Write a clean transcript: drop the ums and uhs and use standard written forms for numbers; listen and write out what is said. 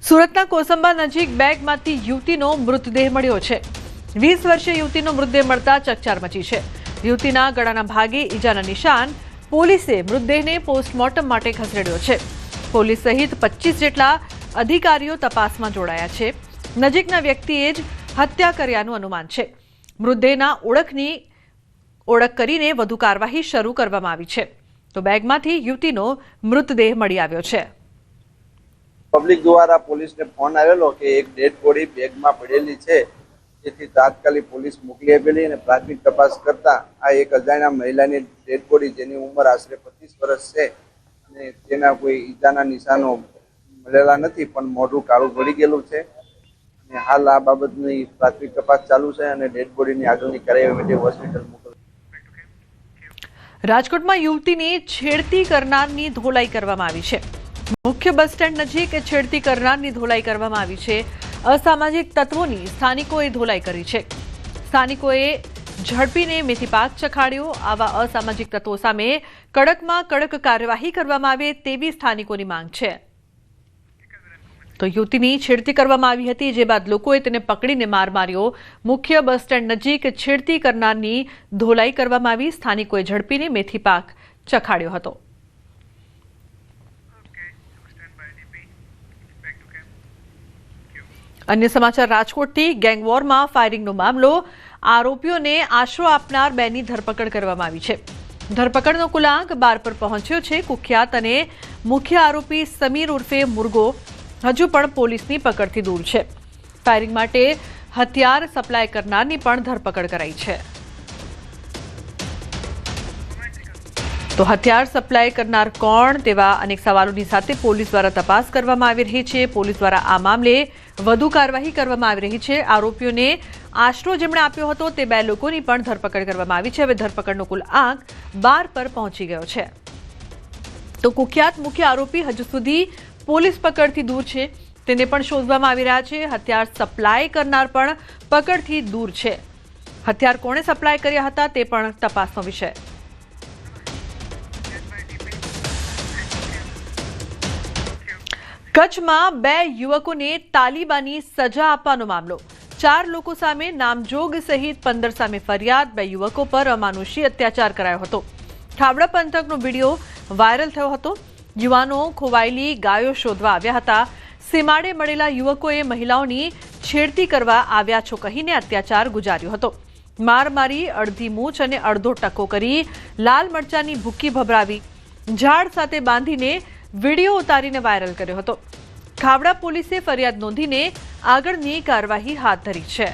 સુરતના કોસંબા નજીક બેગમાંથી યુવતીનો મૃતદેહ મળ્યો છે। 20 વર્ષીય યુવતીનો મૃતદેહ મળતા ચકચાર મચી છે। યુવતીના ગળાના ભાગે ઈજાના નિશાન। પોલીસે મૃતદેહને પોસ્ટમોર્ટમ માટે ખસેડ્યો છે। પોલીસ સહિત 25 જેટલા અધિકારીઓ તપાસમાં જોડાયા છે। નજીકના વ્યક્તિએ જ હત્યા કર્યાનું અનુમાન છે। મૃતદેહના ઓળખ કરીને વધુ કાર્યવાહી શરૂ કરવામાં આવી છે। તો બેગમાંથી યુવતીનો મૃતદેહ મળી આવ્યો છે। પબ્લિક દ્વારા પોલીસને ફોન આવેલો કે એક ડેડ બોડી બેગમાં પડેલી છે, જેથી તાત્કાલિક પોલીસ મોકલી આપેલી અને પ્રાથમિક તપાસ કરતા આ એક અજાણ્યા મહિલાની ડેડ બોડી, જેની ઉંમર આશરે 25 વર્ષ છે અને તેના કોઈ ઈજાના નિશાનો મળેલા નથી, પણ મોઢું કાળું પડી ગયેલું છે અને હાલ આ બાબતની પ્રાથમિક તપાસ ચાલુ છે અને ડેડ બોડીની આગળની કાર્યવાહી માટે હોસ્પિટલ મોકલવામાં। રાજકોટમાં યુવતીની છેડતી કરનારની ધોલાઈ કરવામાં આવી છે। મુખ્ય બસ સ્ટેન્ડ નજીક છેડતી કરનારની ધોલાઈ કરવામાં આવી છે। અસામાજિક તત્વોની સ્થાનિકોએ ધોલાઈ કરી છે। સ્થાનિકોએ ઝડપીને મેથીપાક ચખાડ્યો। આવા અસામાજિક તત્વો સામે કડકમાં કડક કાર્યવાહી કરવામાં આવે તેવી સ્થાનિકોની માંગ છે। તો યુવતીની છેડતી કરવામાં આવી હતી, જે બાદ લોકોએ તેને પકડીને માર માર્યો। મુખ્ય બસ સ્ટેન્ડ નજીક છેડતી કરનારની ધોલાઈ કરવામાં આવી। સ્થાનિકોએ ઝડપીને મેથીપાક ચખાડ્યો હતો। अन्य समाचार રાજકોટથી ગેંગવોરમાં ફાયરિંગનો મામલો। આરોપીઓને આશરો આપનાર બેની ધરપકડ કરવામાં આવી છે। ધરપકડનો કુલ આંક 12 પર પહોંચ્યો છે। કુખ્યાત અને મુખ્ય આરોપી સમીર ઉર્ફે મુર્ગો હજુ પણ પોલીસની પકડથી દૂર છે। ફાયરિંગ માટે હથિયાર સપ્લાય કરનારની પણ ધરપકડ કરાઈ છે। તો હથિયાર સપ્લાય કરનાર કોણ તેવા અનેક સવાલોની સાથે પોલીસ દ્વારા તપાસ કરવામાં આવી રહી છે। પોલીસ દ્વારા આ મામલે વધુ કાર્યવાહી કરવામાં આવી રહી છે। આરોપીઓને આશરો જેમણે આપ્યો હતો તે 2 લોકોની પણ ધરપકડ કરવામાં આવી છે। હવે ધરપકડનો કુલ આંક 12 પર પહોંચી ગયો છે। તો કુખ્યાત મુખ્ય આરોપી હજુ સુધી પોલીસ પકડથી દૂર છે, તેને પણ શોધવામાં આવી રહ્યા છે। હથિયાર સપ્લાય કરનાર પણ પકડથી દૂર છે। હથિયાર કોણે સપ્લાય કર્યા હતા તે પણ તપાસનો વિષય। કચ્છમાં 2 યુવકોને તાલિબાની સજા આપવાનો મામલો। 4 લોકો સામે નામજોગ સહિત 15 સામે ફરિયાદ। 2 યુવકો પર અમાનુષી અત્યાચાર કરાયો હતો। ખાવડા પંથકનો વિડીયો વાયરલ થયો હતો। યુવાનો ખોવાયેલી ગાયો શોધવા આવ્યા હતા। સીમાડે મળેલા યુવકોએ મહિલાઓની છેડતી કરવા આવ્યા છો કહીને અત્યાચાર ગુજાર્યો હતો। માર મારી, અડધી મૂછ અને અડધો ટકો કરી, લાલ મરચાની ભૂકી ભભરાવી, ઝાડ સાથે બાંધીને વિડીયો ઉતારીને વાયરલ કર્યો હતો। ખાવડા પોલીસે ફરિયાદ નોંધીને આગળની કાર્યવાહી હાથ ધરી છે।